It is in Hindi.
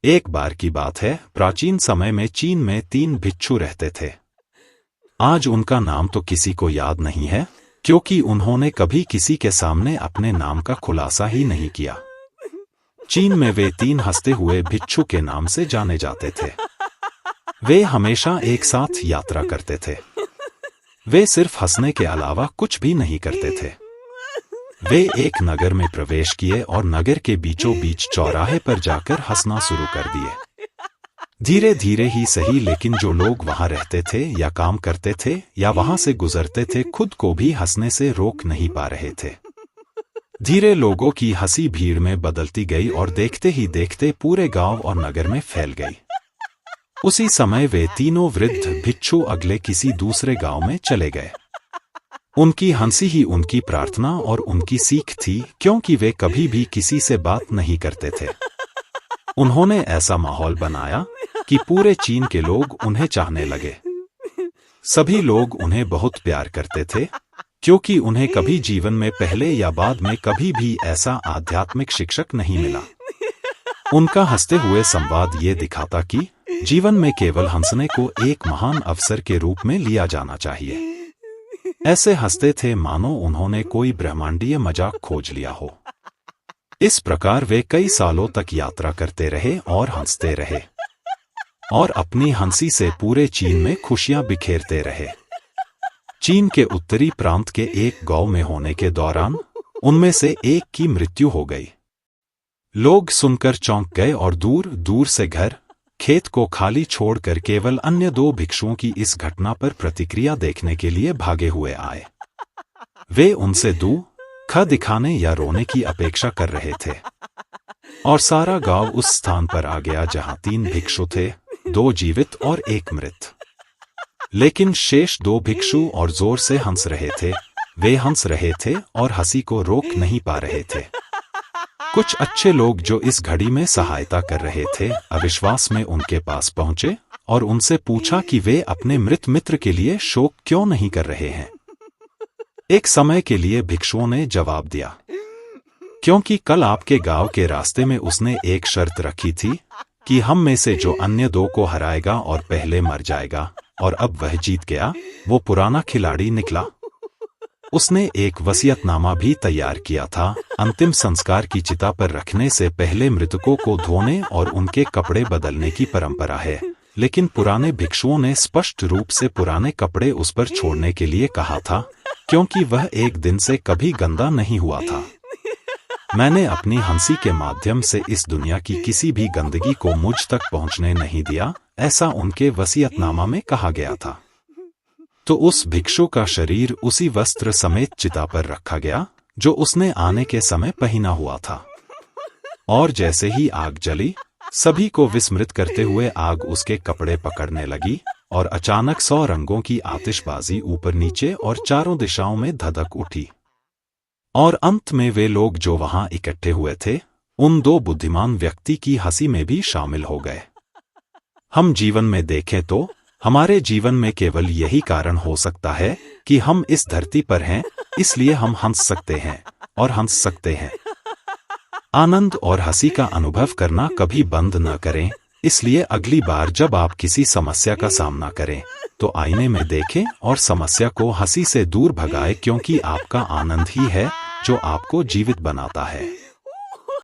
एक बार की बात है, प्राचीन समय में चीन में 3 भिक्षु रहते थे। आज उनका नाम तो किसी को याद नहीं है, क्योंकि उन्होंने कभी किसी के सामने अपने नाम का खुलासा ही नहीं किया। चीन में वे 3 हंसते हुए भिक्षु के नाम से जाने जाते थे। वे हमेशा एक साथ यात्रा करते थे। वे सिर्फ हंसने के अलावा कुछ भी नहीं करते थे। वे एक नगर में प्रवेश किए और नगर के बीचों बीच चौराहे पर जाकर हंसना शुरू कर दिए। धीरे धीरे ही सही, लेकिन जो लोग वहां रहते थे या काम करते थे या वहां से गुजरते थे, खुद को भी हंसने से रोक नहीं पा रहे थे। धीरे लोगों की हंसी भीड़ में बदलती गई और देखते ही देखते पूरे गांव और नगर में फैल गई। उसी समय वे तीनों वृद्ध भिक्षु अगले किसी दूसरे गांव में चले गए। उनकी हंसी ही उनकी प्रार्थना और उनकी सीख थी, क्योंकि वे कभी भी किसी से बात नहीं करते थे। उन्होंने ऐसा माहौल बनाया कि पूरे चीन के लोग उन्हें चाहने लगे। सभी लोग उन्हें बहुत प्यार करते थे, क्योंकि उन्हें कभी जीवन में पहले या बाद में कभी भी ऐसा आध्यात्मिक शिक्षक नहीं मिला। उनका हंसते हुए संवाद ये दिखाता कि जीवन में केवल हंसने को एक महान अवसर के रूप में लिया जाना चाहिए। ऐसे हंसते थे मानो उन्होंने कोई ब्रह्मांडीय मजाक खोज लिया हो। इस प्रकार वे कई सालों तक यात्रा करते रहे और हंसते रहे, और अपनी हंसी से पूरे चीन में खुशियां बिखेरते रहे। चीन के उत्तरी प्रांत के एक गांव में होने के दौरान उनमें से एक की मृत्यु हो गई। लोग सुनकर चौंक गए और दूर दूर से घर खेत को खाली छोड़कर केवल अन्य 2 भिक्षुओं की इस घटना पर प्रतिक्रिया देखने के लिए भागे हुए आए। वे उनसे दुख दिखाने या रोने की अपेक्षा कर रहे थे, और सारा गांव उस स्थान पर आ गया जहां 3 भिक्षु थे, 2 जीवित और 1 मृत। लेकिन शेष 2 भिक्षु और जोर से हंस रहे थे। वे हंस रहे थे और हंसी को रोक नहीं पा रहे थे। कुछ अच्छे लोग जो इस घड़ी में सहायता कर रहे थे, अविश्वास में उनके पास पहुंचे और उनसे पूछा कि वे अपने मृत मित्र के लिए शोक क्यों नहीं कर रहे हैं। एक समय के लिए भिक्षुओं ने जवाब दिया, क्योंकि कल आपके गांव के रास्ते में उसने एक शर्त रखी थी कि हम में से जो अन्य 2 को हराएगा और पहले मर जाएगा, और अब वह जीत गया, वो पुराना खिलाड़ी निकला। उसने एक वसीयतनामा भी तैयार किया था। अंतिम संस्कार की चिता पर रखने से पहले मृतकों को धोने और उनके कपड़े बदलने की परंपरा है, लेकिन पुराने भिक्षुओं ने स्पष्ट रूप से पुराने कपड़े उस पर छोड़ने के लिए कहा था, क्योंकि वह एक दिन से कभी गंदा नहीं हुआ था। मैंने अपनी हंसी के माध्यम से इस दुनिया की किसी भी गंदगी को मुझ तक पहुंचने नहीं दिया, ऐसा उनके वसीयतनामा में कहा गया था। तो उस भिक्षु का शरीर उसी वस्त्र समेत चिता पर रखा गया जो उसने आने के समय पहना हुआ था। और जैसे ही आग जली, सभी को विस्मृत करते हुए आग उसके कपड़े पकड़ने लगी, और अचानक 100 रंगों की आतिशबाजी ऊपर नीचे और चारों दिशाओं में धधक उठी। और अंत में वे लोग जो वहां इकट्ठे हुए थे, उन 2 बुद्धिमान व्यक्ति की हंसी में भी शामिल हो गए। हम जीवन में देखें तो हमारे जीवन में केवल यही कारण हो सकता है कि हम इस धरती पर हैं, इसलिए हम हंस सकते हैं और हंस सकते हैं। आनंद और हंसी का अनुभव करना कभी बंद न करें। इसलिए अगली बार जब आप किसी समस्या का सामना करें, तो आईने में देखें और समस्या को हंसी से दूर भगाएं, क्योंकि आपका आनंद ही है जो आपको जीवित बनाता है।